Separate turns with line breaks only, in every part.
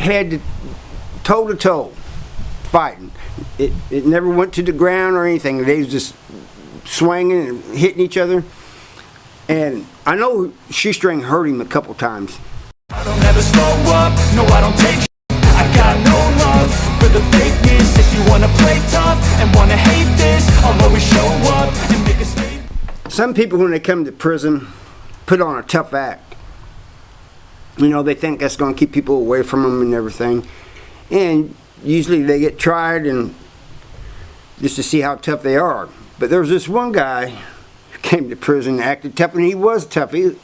head to toe to toe fighting. It never went to the ground or anything. They was just swinging and hitting each other. And I know Shoestring hurt him a couple times.
I don't ever slow up, no I don't take I got no love for the fakeness. If you wanna play tough and wanna hate this, I'll always show up and make a statement.
Some people, when they come to prison, put on a tough act. You know, they think that's going to keep people away from them and everything. And usually they get tried and just to see how tough they are. But there was this one guy who came to prison and acted tough, and he was tough. He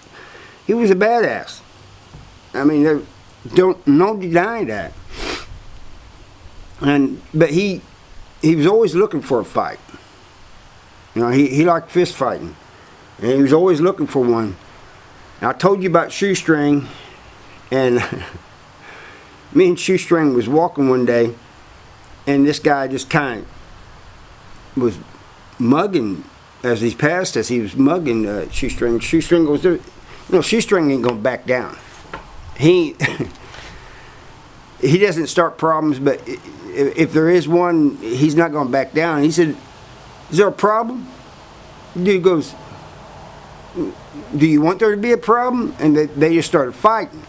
was a badass. I mean, there don't no denying that. But he was always looking for a fight. You know, he liked fist fighting, and he was always looking for one. Now, I told you about Shoestring, and me and Shoestring was walking one day, and this guy just kind of was mugging as he passed us. He was mugging Shoestring. Shoestring goes, you know, Shoestring ain't gonna back down. He doesn't start problems, but if there is one, he's not gonna back down. He said, "Is there a problem?" The dude goes, "Do you want there to be a problem?" And they just started fighting.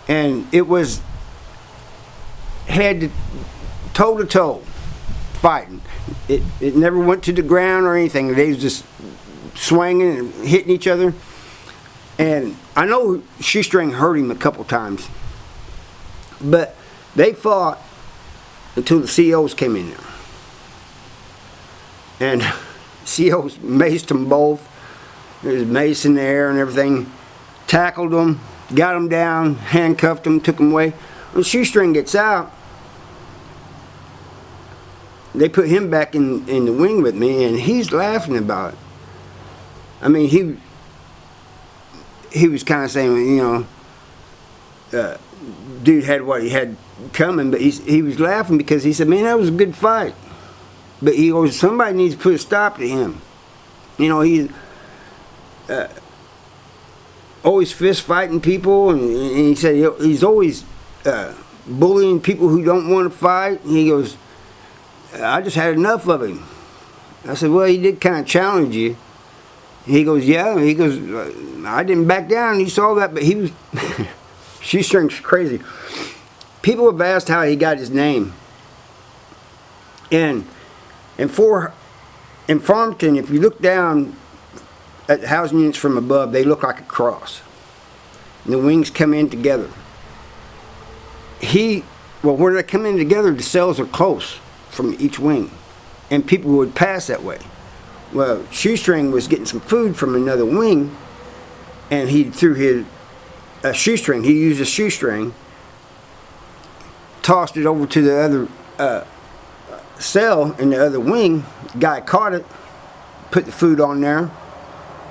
And it was head to toe fighting. It never went to the ground or anything. They was just swinging and hitting each other. And I know Shoestring hurt him a couple times. But they fought until the COs came in there. And COs maced them both. There was mace in the air and everything. Tackled them, got them down, handcuffed them, took them away. When Shoestring gets out, they put him back in the wing with me, and he's laughing about it. I mean, he was kind of saying, you know, dude had what he had coming, but he was laughing because he said, "Man, that was a good fight." But he goes, "Somebody needs to put a stop to him." You know, he's always fist fighting people, and he said he's always bullying people who don't want to fight. And he goes, "I just had enough of him." I said, "Well, he did kind of challenge you." He goes, "Yeah." He goes, "I didn't back down." He saw that, but he was Shoestring's crazy. People have asked how he got his name. And in Farmington, if you look down at the housing units from above, they look like a cross. And the wings come in together. Where they come in together, the cells are close from each wing. And people would pass that way. Well, Shoestring was getting some food from another wing, and he threw his shoestring. He used a shoestring, tossed it over to the other cell in the other wing. The guy caught it, put the food on there,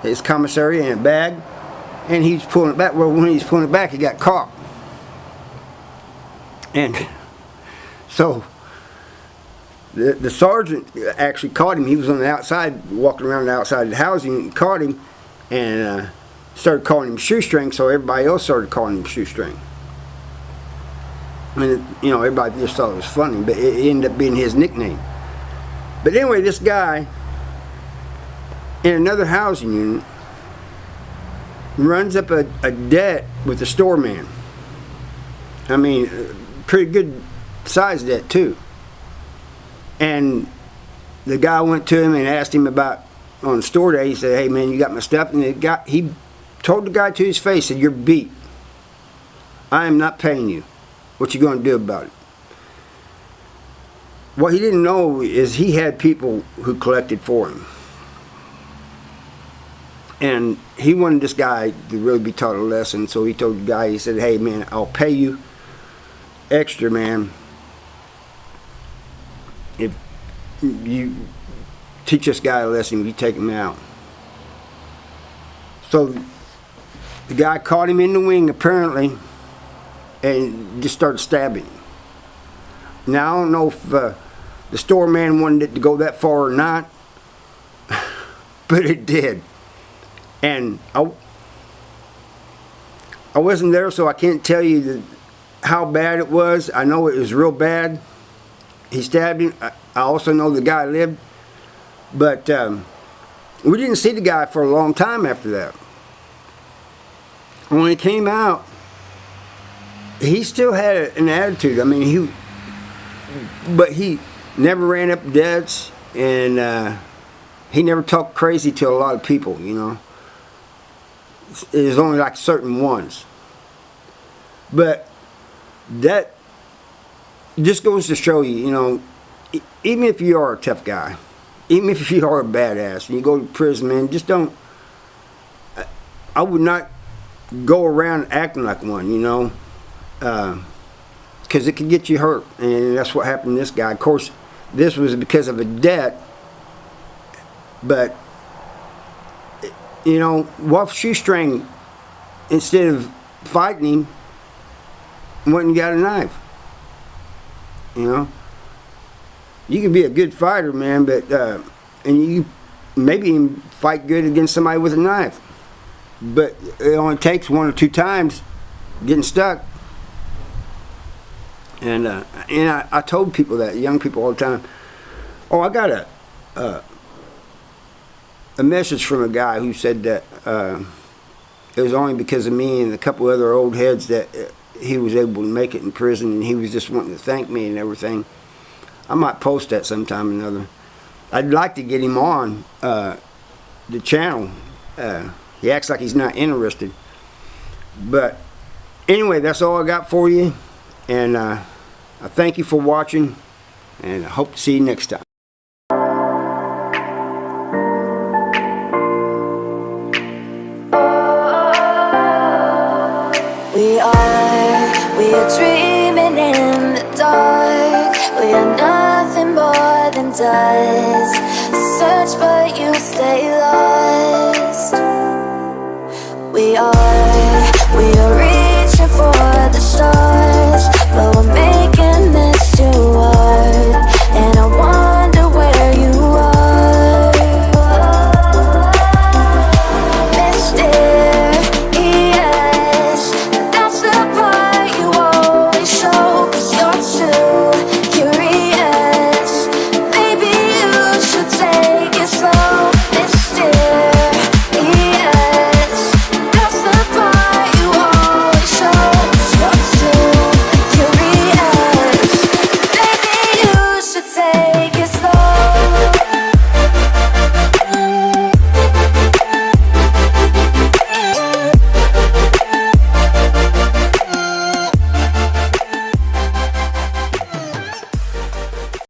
his commissary in a bag, and he's pulling it back. Well, when he's pulling it back, he got caught. And so the sergeant actually caught him. He was on the outside, walking around the outside of the housing, and caught him, and started calling him Shoestring, so everybody else started calling him Shoestring. I mean, you know, everybody just thought it was funny, but it ended up being his nickname. But anyway, this guy in another housing unit runs up a debt with the storeman. I mean, pretty good size debt too. And the guy went to him and asked him about on the store day. He said, "Hey man, you got my stuff?" And he told the guy to his face, said, "You're beat. I am not paying you. What you going to do about it?" What he didn't know is he had people who collected for him. And he wanted this guy to really be taught a lesson, so he told the guy, he said, "Hey man, I'll pay you extra, man, if you teach this guy a lesson, you take him out." So the guy caught him in the wing apparently and just started stabbing him. Now I don't know if the storeman wanted it to go that far or not, but it did. And I wasn't there, so I can't tell you how bad it was. I know it was real bad. He stabbed him. I also know the guy lived. But we didn't see the guy for a long time after that. When he came out, he still had an attitude. I mean, but he never ran up debts, and he never talked crazy to a lot of people, you know. It was only like certain ones. But that just goes to show you, you know, even if you are a tough guy, even if you are a badass and you go to prison, man, just don't. I would not go around acting like one, you know, because it could get you hurt, and that's what happened to this guy. Of course, this was because of a debt, but you know, Wolf Shoestring, instead of fighting him, went and got a knife. You know, you can be a good fighter, man, but and you maybe even fight good against somebody with a knife, but it only takes 1 or 2 times getting stuck. And I told people that, young people all the time. Oh, I got a message from a guy who said that it was only because of me and a couple other old heads that he was able to make it in prison, and he was just wanting to thank me and everything. I might post that sometime or another. I'd like to get him on the channel. He acts like he's not interested. But anyway, that's all I got for you. And I thank you for watching, and I hope to see you next time.
We are dreaming in the dark. We are nothing more than dust.